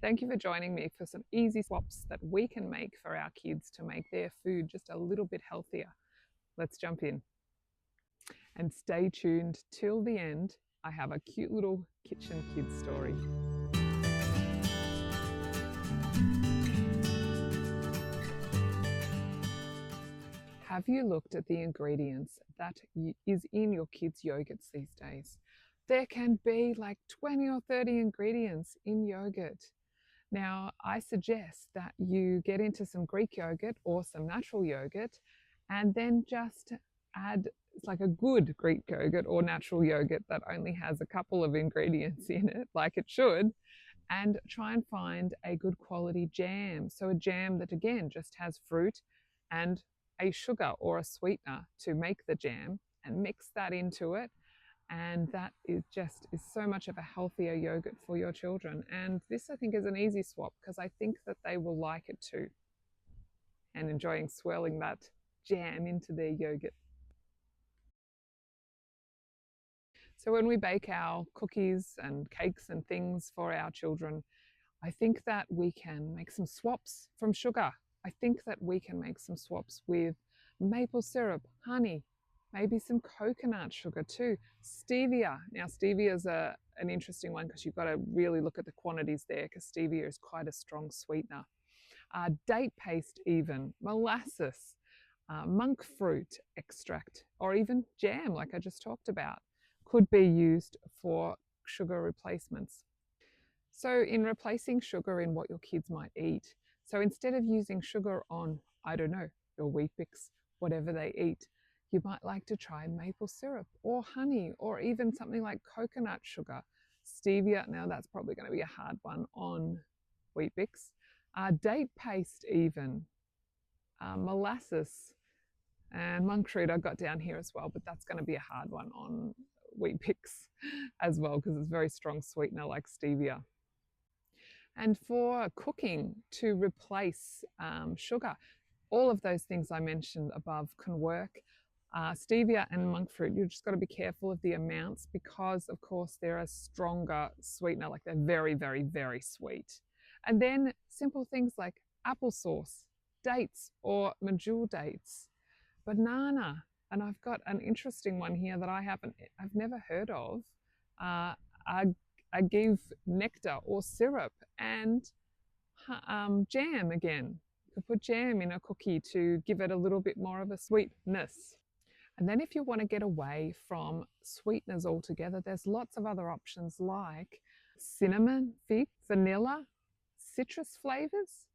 Thank you for joining me for some easy swaps that we can make for our kids to make their food just a little bit healthier. Let's jump in. And stay tuned till the end. I have a cute little kitchen kids story. Have you looked at the ingredients that is in your kids' yogurts these days? There can be like 20 or 30 ingredients in yogurt. Now, I suggest that you get into some Greek yogurt or some natural yogurt and then just add like a good Greek yogurt or natural yogurt that only has a couple of ingredients in it, like it should, and try and find a good quality jam. So a jam that again just has fruit and a sugar or a sweetener to make the jam, and mix that into it. And that is so much of a healthier yogurt for your children. And this, I think, is an easy swap because I think that they will like it too, and enjoying swirling that jam into their yogurt. So when we bake our cookies and cakes and things for our children, I think that we can make some swaps from sugar. I think that we can make some swaps with maple syrup, honey, maybe some coconut sugar too, stevia. Now stevia is an interesting one because you've got to really look at the quantities there, because stevia is quite a strong sweetener. Date paste even, molasses, monk fruit extract, or even jam like I just talked about could be used for sugar replacements. So in replacing sugar in what your kids might eat, so instead of using sugar on, I don't know, your Weet-Bix, whatever they eat, you might like to try maple syrup or honey, or even something like coconut sugar. Stevia, now that's probably going to be a hard one on Weet-Bix. Date paste even, molasses, and monk fruit I've got down here as well, but that's going to be a hard one on Weet-Bix as well because it's a very strong sweetener like stevia. And for cooking to replace sugar, all of those things I mentioned above can work. Stevia and monk fruit, you've just got to be careful of the amounts because, of course, they're a stronger sweetener, like they're very, very, very sweet. And then simple things like applesauce, dates or medjool dates, banana, and I've got an interesting one here that I've never heard of. Agave nectar or syrup, and jam again. You could put jam in a cookie to give it a little bit more of a sweetness. And then if you want to get away from sweeteners altogether, there's lots of other options like cinnamon, fig, vanilla, citrus flavors,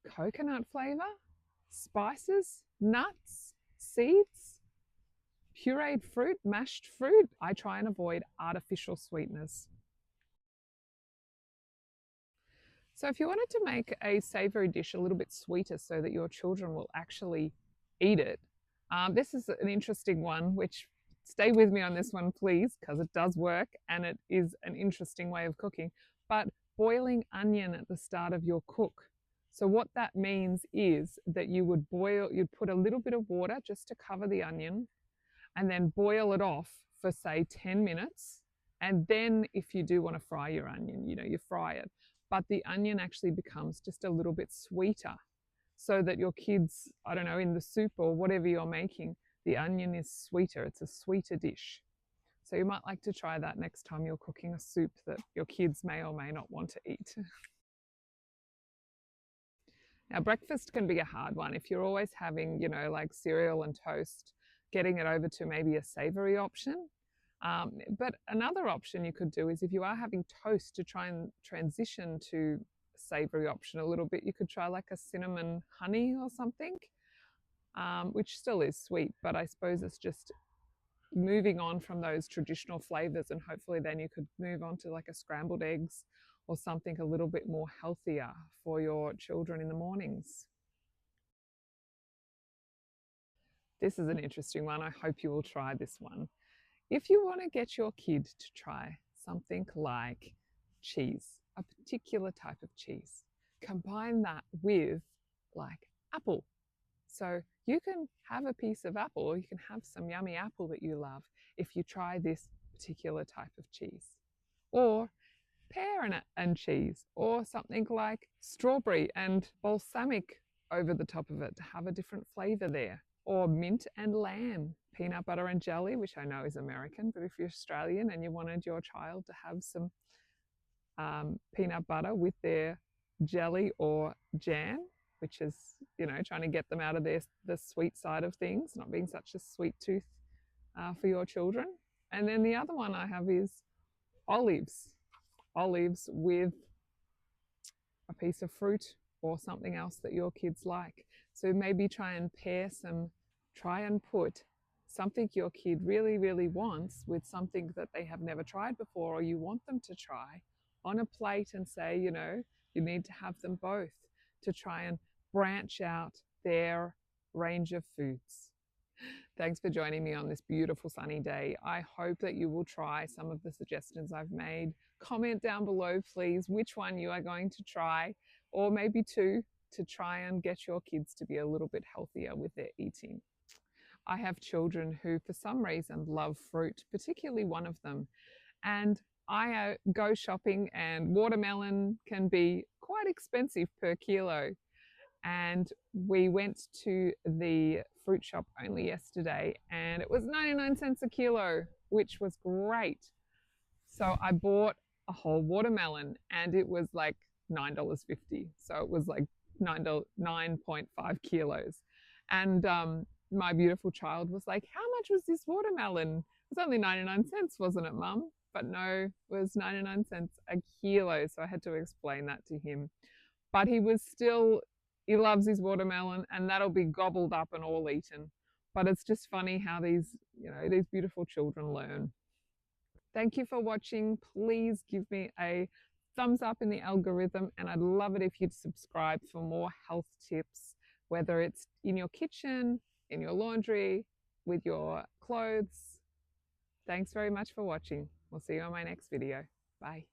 coconut flavor, spices, nuts, seeds, pureed fruit, mashed fruit. I try and avoid artificial sweeteners. So if you wanted to make a savory dish a little bit sweeter so that your children will actually eat it, this is an interesting one, which stay with me on this one, please, because it does work and it is an interesting way of cooking. But boiling onion at the start of your cook. So what that means is that you'd put a little bit of water just to cover the onion and then boil it off for say 10 minutes. And then if you do want to fry your onion, you fry it. But the onion actually becomes just a little bit sweeter so that your kids, I don't know, in the soup or whatever you're making, the onion is sweeter. It's a sweeter dish. So you might like to try that next time you're cooking a soup that your kids may or may not want to eat. Now, breakfast can be a hard one. If you're always having, like cereal and toast, getting it over to maybe a savory option. But another option you could do is if you are having toast, to try and transition to a savory option a little bit, you could try like a cinnamon honey or something, which still is sweet, but I suppose it's just moving on from those traditional flavors, and hopefully then you could move on to like a scrambled eggs or something a little bit more healthier for your children in the mornings. This is an interesting one. I hope you will try this one. If you want to get your kid to try something like cheese, a particular type of cheese, combine that with like apple. So you can have a piece of apple, or you can have some yummy apple that you love if you try this particular type of cheese. Or pear and cheese, or something like strawberry and balsamic over the top of it to have a different flavor there, or mint and lamb, peanut butter and jelly, which I know is American, but if you're Australian and you wanted your child to have some peanut butter with their jelly or jam, which is, you know, trying to get them out of the sweet side of things, not being such a sweet tooth for your children. And then the other one I have is olives with a piece of fruit or something else that your kids like. So maybe try and put something your kid really, really wants with something that they have never tried before or you want them to try on a plate, and say, you know, you need to have them both to try and branch out their range of foods. Thanks for joining me on this beautiful sunny day. I hope that you will try some of the suggestions I've made. Comment down below, please, which one you are going to try, or maybe two, to try and get your kids to be a little bit healthier with their eating. I have children who, for some reason, love fruit, particularly one of them. And I go shopping, and watermelon can be quite expensive per kilo. And we went to the fruit shop only yesterday and it was 99 cents a kilo, which was great. So I bought a whole watermelon and it was like $9.50. So it was like 9.5 kilos. And my beautiful child was like, how much was this watermelon? It was only 99 cents, wasn't it, Mum? But no, it was 99 cents a kilo. So I had to explain that to him. But he loves his watermelon and that'll be gobbled up and all eaten. But it's just funny how these beautiful children learn. Thank you for watching. Please give me a thumbs up in the algorithm, and I'd love it if you'd subscribe for more health tips, whether it's in your kitchen, in your laundry, with your clothes. Thanks very much for watching. We'll see you on my next video. Bye.